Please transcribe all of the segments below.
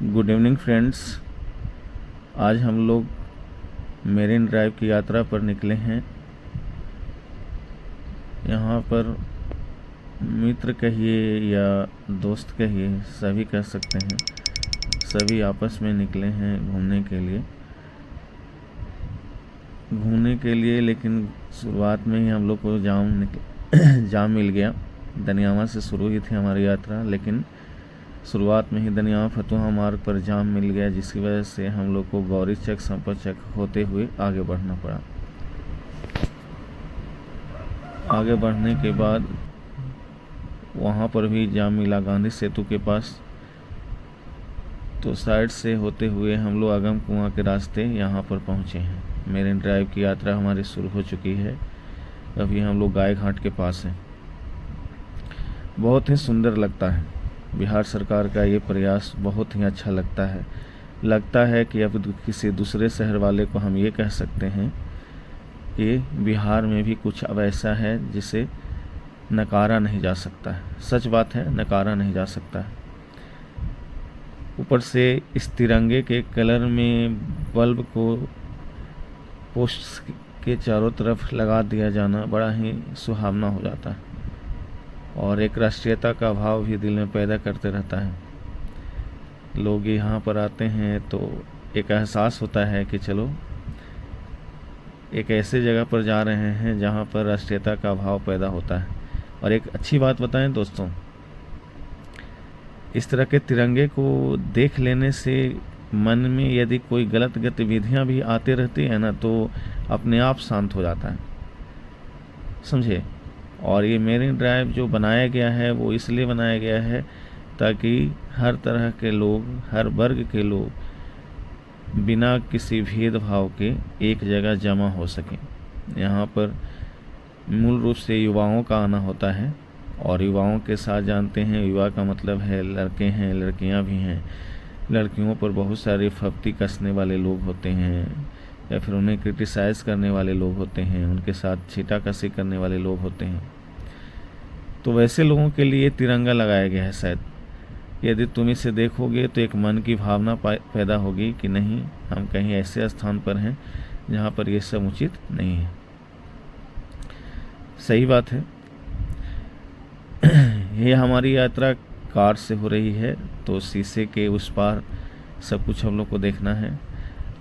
Good evening friends. आज हम लोग मेरिन ड्राइव की यात्रा पर निकले हैं। यहाँ पर मित्र कहिए या दोस्त कहिए, सभी कह सकते हैं, सभी आपस में निकले हैं घूमने के लिए। लेकिन शुरुआत में ही हम लोग को जाम मिल गया। दनियावा से शुरू ही थी हमारी यात्रा, लेकिन शुरुआत में ही दनियावा फतुहा मार्ग पर जाम मिल गया, जिसकी वजह से हम लोग को गौरी चक संपर चक होते हुए आगे बढ़ना पड़ा। आगे बढ़ने के बाद वहाँ पर भी जाम मिला गांधी सेतु के पास। तो साइड से होते हुए हम लोग आगम कुआं के रास्ते यहाँ पर पहुँचे हैं। मेरिन ड्राइव की यात्रा हमारी शुरू हो चुकी है। अभी हम लोग गाय घाट के पास हैं। बहुत ही सुंदर लगता है। बिहार सरकार का ये प्रयास बहुत ही अच्छा लगता है कि अब किसी दूसरे शहर वाले को हम ये कह सकते हैं कि बिहार में भी कुछ अब ऐसा है जिसे नकारा नहीं जा सकता है। सच बात है, नकारा नहीं जा सकता है। ऊपर से इस तिरंगे के कलर में बल्ब को पोस्ट के चारों तरफ लगा दिया जाना बड़ा ही सुहावना हो जाता है और एक राष्ट्रीयता का भाव भी दिल में पैदा करते रहता है। लोग यहाँ पर आते हैं तो एक एहसास होता है कि चलो एक ऐसे जगह पर जा रहे हैं जहाँ पर राष्ट्रीयता का भाव पैदा होता है। और एक अच्छी बात बताएं दोस्तों, इस तरह के तिरंगे को देख लेने से मन में यदि कोई गलत गतिविधियाँ भी आते रहती है ना, तो अपने आप शांत हो जाता है, समझे। और ये मेरिन ड्राइव जो बनाया गया है वो इसलिए बनाया गया है ताकि हर तरह के लोग, हर वर्ग के लोग बिना किसी भेदभाव के एक जगह जमा हो सकें। यहाँ पर मूल रूप से युवाओं का आना होता है और युवाओं के साथ जानते हैं, युवा का मतलब है लड़के हैं, लड़कियाँ भी हैं। लड़कियों पर बहुत सारे फप्ती कसने वाले लोग होते हैं या फिर उन्हें क्रिटिसाइज़ करने वाले लोग होते हैं, उनके साथ छीटाकशी करने वाले लोग होते हैं। तो वैसे लोगों के लिए तिरंगा लगाया गया है। शायद यदि तुम इसे देखोगे तो एक मन की भावना पैदा होगी कि नहीं, हम कहीं ऐसे स्थान पर हैं जहाँ पर ये सब उचित नहीं है। सही बात है। ये हमारी यात्रा कार से हो रही है तो शीशे के उस पार सब कुछ हम लोग को देखना है,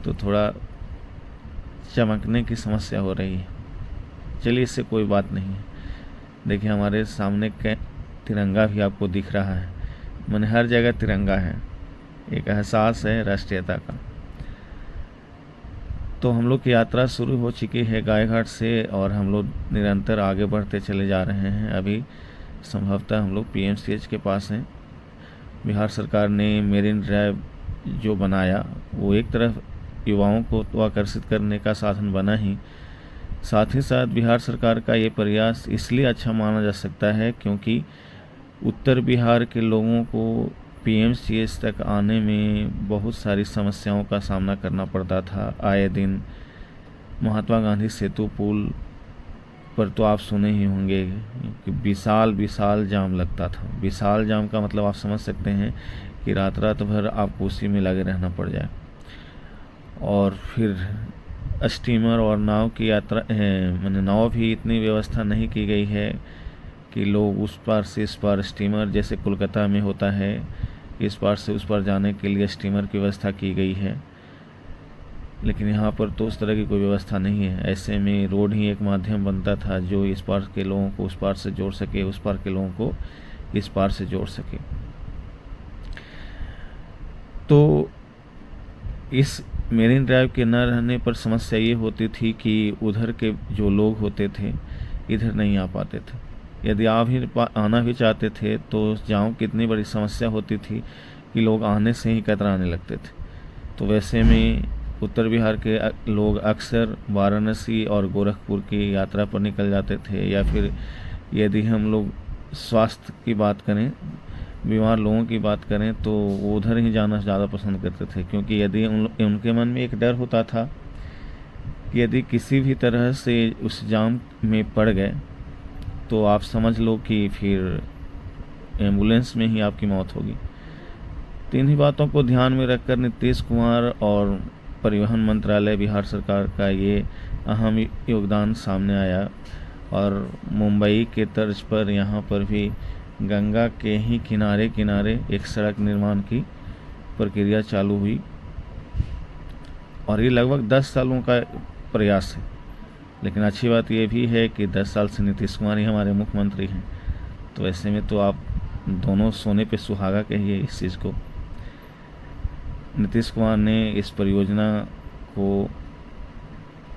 तो थोड़ा चमकने की समस्या हो रही है। चलिए, इससे कोई बात नहीं है। देखिए हमारे सामने के तिरंगा भी आपको दिख रहा है। मैंने हर जगह तिरंगा है, एक एहसास है राष्ट्रीयता का। तो हम लोग की यात्रा शुरू हो चुकी है गायघाट से और हम लोग निरंतर आगे बढ़ते चले जा रहे हैं। अभी संभवतः हम लोग पीएमसीएच के पास हैं। बिहार सरकार ने मेरिन ड्राइव जो बनाया वो एक तरफ युवाओं को तो आकर्षित करने का साधन बना ही, साथ ही साथ बिहार सरकार का ये प्रयास इसलिए अच्छा माना जा सकता है क्योंकि उत्तर बिहार के लोगों को पीएमसीएच तक आने में बहुत सारी समस्याओं का सामना करना पड़ता था। आए दिन महात्मा गांधी सेतु पुल पर तो आप सुने ही होंगे कि विशाल जाम लगता था। विशाल जाम का मतलब आप समझ सकते हैं कि रात भर आपको उसी में लगे रहना पड़ जाए। और फिर स्टीमर और नाव की यात्रा मैंने नाव भी इतनी व्यवस्था नहीं की गई है कि लोग उस पार से इस पार, स्टीमर जैसे कोलकाता में होता है, इस पार से उस पार जाने के लिए स्टीमर की व्यवस्था की गई है। लेकिन यहाँ पर तो उस तरह की कोई व्यवस्था नहीं है। ऐसे में रोड ही एक माध्यम बनता था जो इस पार के लोगों को उस पार से जोड़ सके, उस पार के लोगों को इस पार से जोड़ सके। तो इस मेरिन ड्राइव के न रहने पर समस्या ये होती थी कि उधर के जो लोग होते थे इधर नहीं आ पाते थे। यदि आना भी चाहते थे तो जाम की इतनी बड़ी समस्या होती थी कि लोग आने से ही कतराने लगते थे। तो वैसे में उत्तर बिहार के लोग अक्सर वाराणसी और गोरखपुर की यात्रा पर निकल जाते थे, या फिर यदि हम लोग स्वास्थ्य की बात करें, बीमार लोगों की बात करें, तो वो उधर ही जाना ज़्यादा पसंद करते थे। क्योंकि यदि उनके मन में एक डर होता था कि यदि किसी भी तरह से उस जाम में पड़ गए तो आप समझ लो कि फिर एम्बुलेंस में ही आपकी मौत होगी। तो इन्हीं बातों को ध्यान में रखकर नीतीश कुमार और परिवहन मंत्रालय बिहार सरकार का ये अहम योगदान सामने आया और मुंबई के तर्ज पर यहाँ पर भी गंगा के ही किनारे किनारे एक सड़क निर्माण की प्रक्रिया चालू हुई और ये लगभग 10 सालों का प्रयास है। लेकिन अच्छी बात ये भी है कि 10 साल से नीतीश कुमार ही हमारे मुख्यमंत्री हैं, तो ऐसे में तो आप दोनों सोने पे सुहागा कहिए इस चीज़ को। नीतीश कुमार ने इस परियोजना को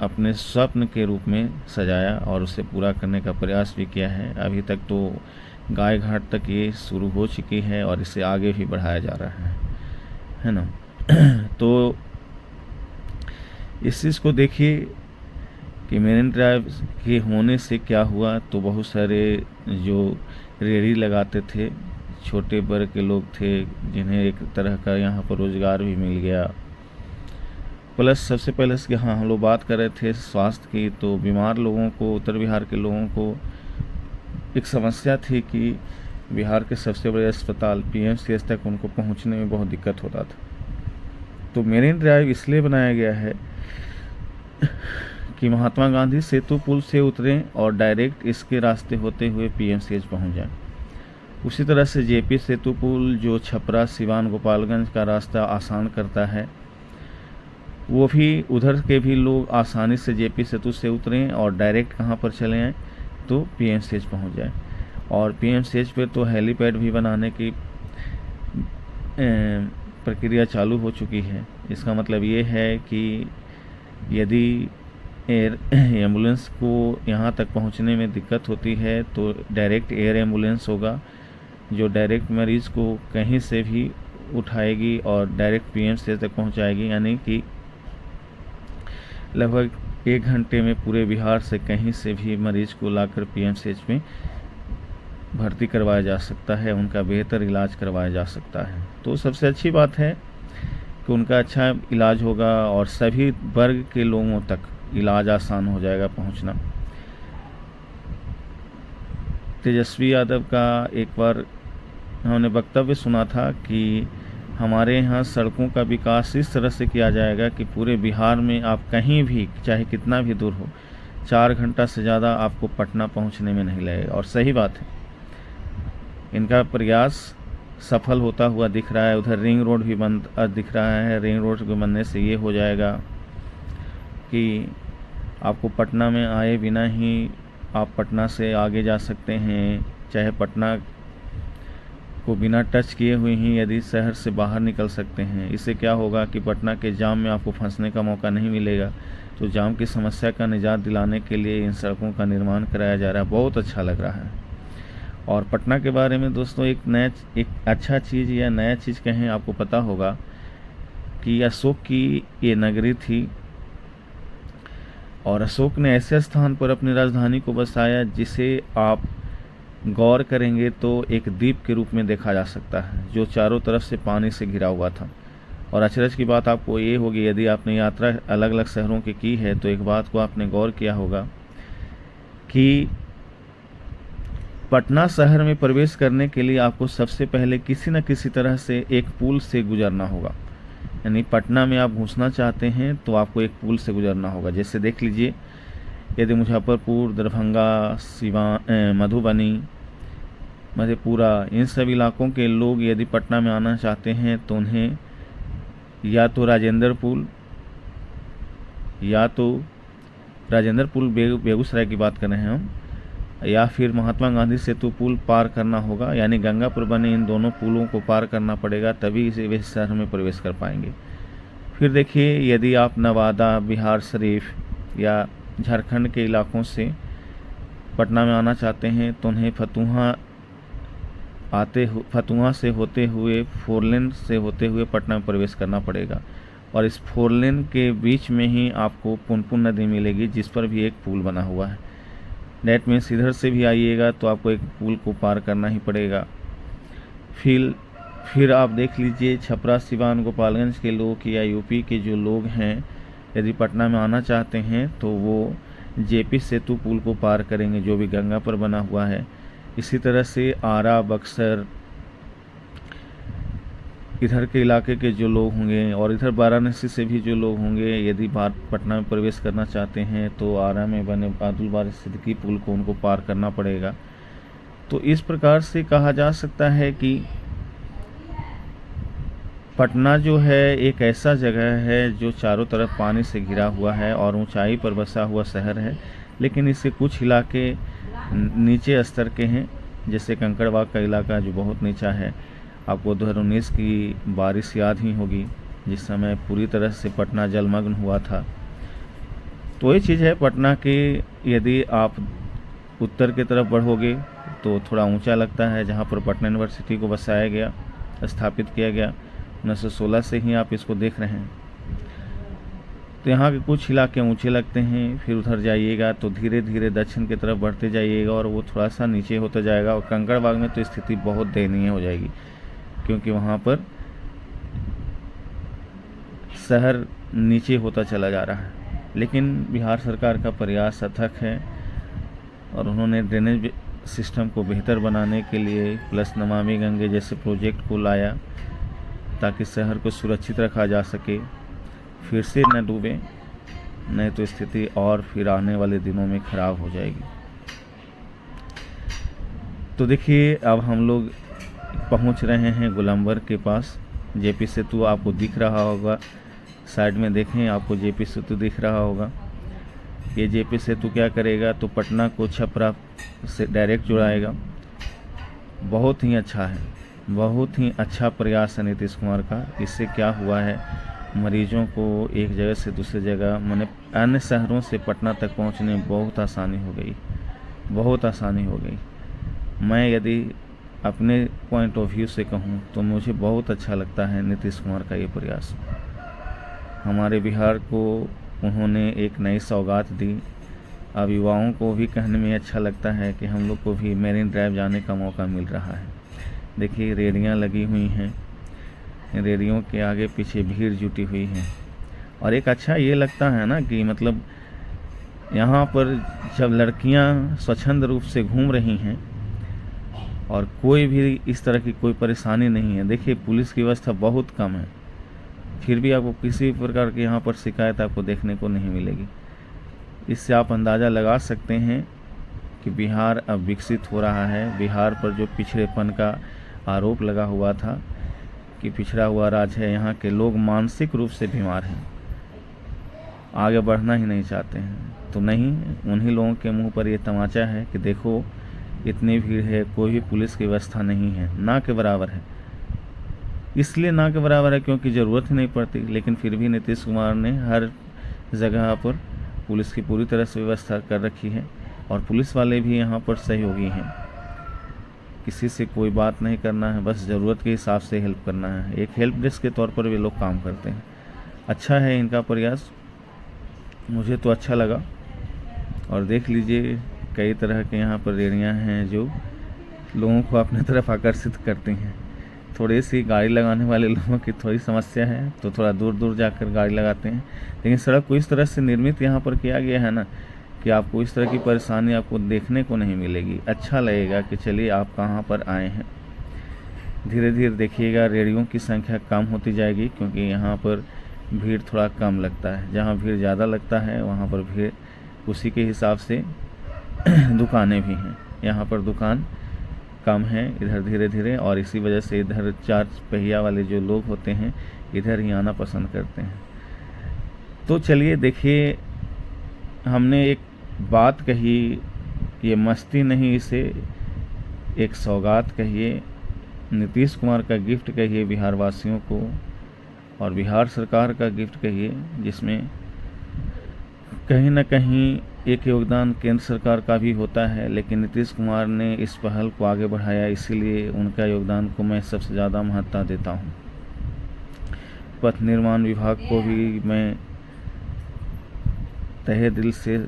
अपने स्वप्न के रूप में सजाया और उसे पूरा करने का प्रयास भी किया है। अभी तक तो गाय घाट तक ये शुरू हो चुकी है और इसे आगे भी बढ़ाया जा रहा है ना। तो इस चीज़ को देखिए कि मेरिन ड्राइव के होने से क्या हुआ, तो बहुत सारे जो रेहड़ी लगाते थे छोटे वर्ग के लोग थे जिन्हें एक तरह का यहाँ पर रोज़गार भी मिल गया। प्लस सबसे पहले कि हाँ हम लोग बात कर रहे थे स्वास्थ्य की, तो बीमार लोगों को, उत्तर बिहार के लोगों को एक समस्या थी कि बिहार के सबसे बड़े अस्पताल PMCH तक उनको पहुँचने में बहुत दिक्कत होता था। तो मेरिन ड्राइव इसलिए बनाया गया है कि महात्मा गांधी सेतु पुल से उतरें और डायरेक्ट इसके रास्ते होते हुए PMCH पहुँच जाएं। उसी तरह से JP सेतु पुल जो छपरा, सिवान, गोपालगंज का रास्ता आसान करता है, वो भी उधर के भी लोग आसानी से JP सेतु से उतरें और डायरेक्ट कहाँ पर चले आएँ, तो PMCH पहुँच जाएं। और PMCH पे तो हेलीपैड भी बनाने की प्रक्रिया चालू हो चुकी है। इसका मतलब ये है कि यदि एम्बुलेंस को यहाँ तक पहुँचने में दिक्कत होती है तो डायरेक्ट एयर एम्बुलेंस होगा जो डायरेक्ट मरीज़ को कहीं से भी उठाएगी और डायरेक्ट PMCH तक पहुँचाएगी। यानी कि लगभग 1 घंटे में पूरे बिहार से कहीं से भी मरीज़ को लाकर PMCH में भर्ती करवाया जा सकता है, उनका बेहतर इलाज करवाया जा सकता है। तो सबसे अच्छी बात है कि उनका अच्छा इलाज होगा और सभी वर्ग के लोगों तक इलाज आसान हो जाएगा पहुंचना। तेजस्वी यादव का एक बार हमने वक्तव्य सुना था कि हमारे यहाँ सड़कों का विकास इस तरह से किया जाएगा कि पूरे बिहार में आप कहीं भी चाहे कितना भी दूर हो 4 घंटा से ज़्यादा आपको पटना पहुँचने में नहीं लगेगा। और सही बात है, इनका प्रयास सफल होता हुआ दिख रहा है। उधर रिंग रोड भी बन दिख रहा है। रिंग रोड के बनने से ये हो जाएगा कि आपको पटना में आए बिना ही आप पटना से आगे जा सकते हैं, चाहे पटना को बिना टच किए हुए ही यदि शहर से बाहर निकल सकते हैं। इससे क्या होगा कि पटना के जाम में आपको फंसने का मौका नहीं मिलेगा। तो जाम की समस्या का निजात दिलाने के लिए इन सड़कों का निर्माण कराया जा रहा है। बहुत अच्छा लग रहा है। और पटना के बारे में दोस्तों एक अच्छा चीज़ या नया चीज़ कहें, आपको पता होगा कि अशोक की ये नगरी थी और अशोक ने ऐसे स्थान पर अपनी राजधानी को बसाया जिसे आप गौर करेंगे तो एक द्वीप के रूप में देखा जा सकता है, जो चारों तरफ से पानी से घिरा हुआ था। और अचरज की बात आपको ये होगी, यदि आपने यात्रा अलग अलग शहरों की है तो एक बात को आपने गौर किया होगा कि पटना शहर में प्रवेश करने के लिए आपको सबसे पहले किसी न किसी तरह से एक पुल से गुजरना होगा। यानी पटना में आप घुसना चाहते हैं तो आपको एक पुल से गुजरना होगा। जैसे देख लीजिए, यदि मुजफ्फरपुर, दरभंगा, सिवान, मधुबनी, मधेपुरा, इन सब इलाकों के लोग यदि पटना में आना चाहते हैं तो उन्हें या तो राजेंद्र पुल बेगूसराय की बात कर रहे हैं हम, या फिर महात्मा गांधी सेतु पुल पार करना होगा। यानी गंगा पर बने इन दोनों पुलों को पार करना पड़ेगा, तभी वे शहर में प्रवेश कर पाएंगे। फिर देखिए, यदि आप नवादा, बिहार शरीफ या झारखंड के इलाकों से पटना में आना चाहते हैं तो उन्हें फतुहा से होते हुए 4 लेन से होते हुए पटना में प्रवेश करना पड़ेगा। और इस 4 लेन के बीच में ही आपको पुनपुन नदी मिलेगी जिस पर भी एक पुल बना हुआ है। डेट मीन्स इधर से भी आइएगा तो आपको एक पुल को पार करना ही पड़ेगा। फिर आप देख लीजिए, छपरा, सिवान, गोपालगंज के लोग या यूपी के जो लोग हैं यदि पटना में आना चाहते हैं तो वो JP सेतु पुल को पार करेंगे जो भी गंगा पर बना हुआ है। इसी तरह से आरा, बक्सर, इधर के इलाके के जो लोग होंगे और इधर वाराणसी से भी जो लोग होंगे, यदि पटना में प्रवेश करना चाहते हैं तो आरा में बने अब्दुल बारी सिद्दीकी पुल को उनको पार करना पड़ेगा। तो इस प्रकार से कहा जा सकता है कि पटना जो है एक ऐसा जगह है जो चारों तरफ पानी से घिरा हुआ है और ऊंचाई पर बसा हुआ शहर है, लेकिन इसके कुछ इलाके नीचे स्तर के हैं, जैसे कंकड़बाग का इलाका जो बहुत नीचा है। आपको 2019 की बारिश याद ही होगी, जिस समय पूरी तरह से पटना जलमग्न हुआ था। तो ये चीज़ है पटना की, यदि आप उत्तर की तरफ बढ़ोगे तो थोड़ा ऊंचा लगता है, जहाँ पर पटना यूनिवर्सिटी को बसाया गया, स्थापित किया गया 1916 से ही आप इसको देख रहे हैं। तो यहाँ के कुछ इलाके ऊंचे लगते हैं, फिर उधर जाइएगा तो धीरे धीरे दक्षिण की तरफ बढ़ते जाइएगा और वो थोड़ा सा नीचे होता जाएगा। और कंकड़बाग में तो स्थिति बहुत दयनीय हो जाएगी, क्योंकि वहाँ पर शहर नीचे होता चला जा रहा है। लेकिन बिहार सरकार का प्रयास अथक है और उन्होंने ड्रेनेज सिस्टम को बेहतर बनाने के लिए प्लस नमामि गंगे जैसे प्रोजेक्ट को लाया, ताकि शहर को सुरक्षित रखा जा सके, फिर से न डूबे, नहीं तो स्थिति और फिर आने वाले दिनों में ख़राब हो जाएगी। तो देखिए अब हम लोग पहुंच रहे हैं गोलंबर के पास। जेपी सेतु आपको दिख रहा होगा, साइड में देखें आपको जेपी सेतु दिख रहा होगा। ये जेपी सेतु क्या करेगा तो पटना को छपरा से डायरेक्ट जुड़ाएगा। बहुत ही अच्छा है, बहुत ही अच्छा प्रयास है नीतीश कुमार का। इससे क्या हुआ है, मरीजों को एक जगह से दूसरी जगह माने अन्य शहरों से पटना तक पहुंचने में बहुत आसानी हो गई, बहुत आसानी हो गई। मैं यदि अपने पॉइंट ऑफ व्यू से कहूं तो मुझे बहुत अच्छा लगता है नीतीश कुमार का ये प्रयास। हमारे बिहार को उन्होंने एक नई सौगात दी। अब युवाओं को भी कहने में अच्छा लगता है कि हम लोग को भी मेरिन ड्राइव जाने का मौका मिल रहा है। देखिए रेडियाँ लगी हुई हैं, रेडियों के आगे पीछे भीड़ जुटी हुई है। और एक अच्छा ये लगता है ना कि मतलब यहाँ पर जब लड़कियाँ स्वच्छंद रूप से घूम रही हैं और कोई भी इस तरह की कोई परेशानी नहीं है। देखिए पुलिस की व्यवस्था बहुत कम है, फिर भी आपको किसी भी प्रकार की यहाँ पर शिकायत आपको देखने को नहीं मिलेगी। इससे आप अंदाज़ा लगा सकते हैं कि बिहार अब विकसित हो रहा है। बिहार पर जो पिछड़ेपन का आरोप लगा हुआ था कि पिछड़ा हुआ राज्य है, यहाँ के लोग मानसिक रूप से बीमार हैं, आगे बढ़ना ही नहीं चाहते हैं। तो नहीं, उन्हीं लोगों के मुंह पर ये तमाचा है कि देखो इतनी भीड़ है, कोई भी पुलिस की व्यवस्था नहीं है, ना के बराबर है। इसलिए ना के बराबर है क्योंकि ज़रूरत ही नहीं पड़ती, लेकिन फिर भी नीतीश कुमार ने हर जगह पर पुलिस की पूरी तरह से व्यवस्था कर रखी है और पुलिस वाले भी यहाँ पर सहयोगी हैं। किसी से कोई बात नहीं करना है, बस ज़रूरत के हिसाब से हेल्प करना है। एक हेल्प डेस्क के तौर पर वे लोग काम करते हैं। अच्छा है इनका प्रयास, मुझे तो अच्छा लगा। और देख लीजिए कई तरह के यहाँ पर रेड़ियाँ हैं जो लोगों को अपनी तरफ आकर्षित करती हैं। थोड़ी सी गाड़ी लगाने वाले लोगों की थोड़ी समस्या है, तो थोड़ा दूर दूर जाकर गाड़ी लगाते हैं, लेकिन सड़क को इस तरह से निर्मित यहाँ पर किया गया है ना कि आपको इस तरह की परेशानी आपको देखने को नहीं मिलेगी। अच्छा लगेगा कि चलिए आप कहाँ पर आए हैं। धीरे धीरे देखिएगा रेडियों की संख्या कम होती जाएगी, क्योंकि यहाँ पर भीड़ थोड़ा कम लगता है। जहाँ भीड़ ज़्यादा लगता है वहाँ पर भीड़ उसी के हिसाब से दुकानें भी हैं। यहाँ पर दुकान कम है इधर धीरे धीरे, और इसी वजह से इधर चार पहिया वाले जो लोग होते हैं इधर ही आना पसंद करते हैं। तो चलिए देखिए, हमने एक बात कही, ये मस्ती नहीं, इसे एक सौगात कहिए, नीतीश कुमार का गिफ्ट कहिए बिहार वासियों को, और बिहार सरकार का गिफ्ट कहिए, जिसमें कहीं ना कहीं एक योगदान केंद्र सरकार का भी होता है, लेकिन नीतीश कुमार ने इस पहल को आगे बढ़ाया, इसीलिए उनका योगदान को मैं सबसे ज़्यादा महत्ता देता हूँ। पथ निर्माण विभाग को भी मैं तहे दिल से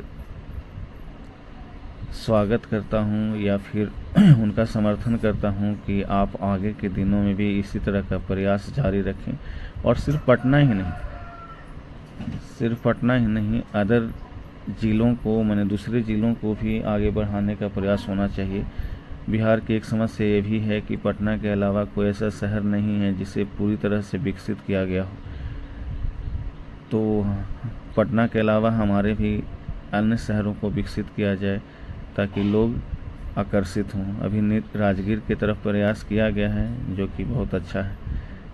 स्वागत करता हूँ, या फिर उनका समर्थन करता हूँ कि आप आगे के दिनों में भी इसी तरह का प्रयास जारी रखें। और सिर्फ पटना ही नहीं, अदर ज़िलों को, मैंने दूसरे ज़िलों को भी आगे बढ़ाने का प्रयास होना चाहिए। बिहार की एक समस्या ये भी है कि पटना के अलावा कोई ऐसा शहर नहीं है जिसे पूरी तरह से विकसित किया गया हो। तो पटना के अलावा हमारे भी अन्य शहरों को विकसित किया जाए ताकि लोग आकर्षित हों। अभी राजगीर की तरफ प्रयास किया गया है जो कि बहुत अच्छा है।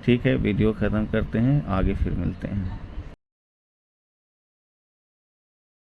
ठीक है, वीडियो ख़त्म करते हैं, आगे फिर मिलते हैं।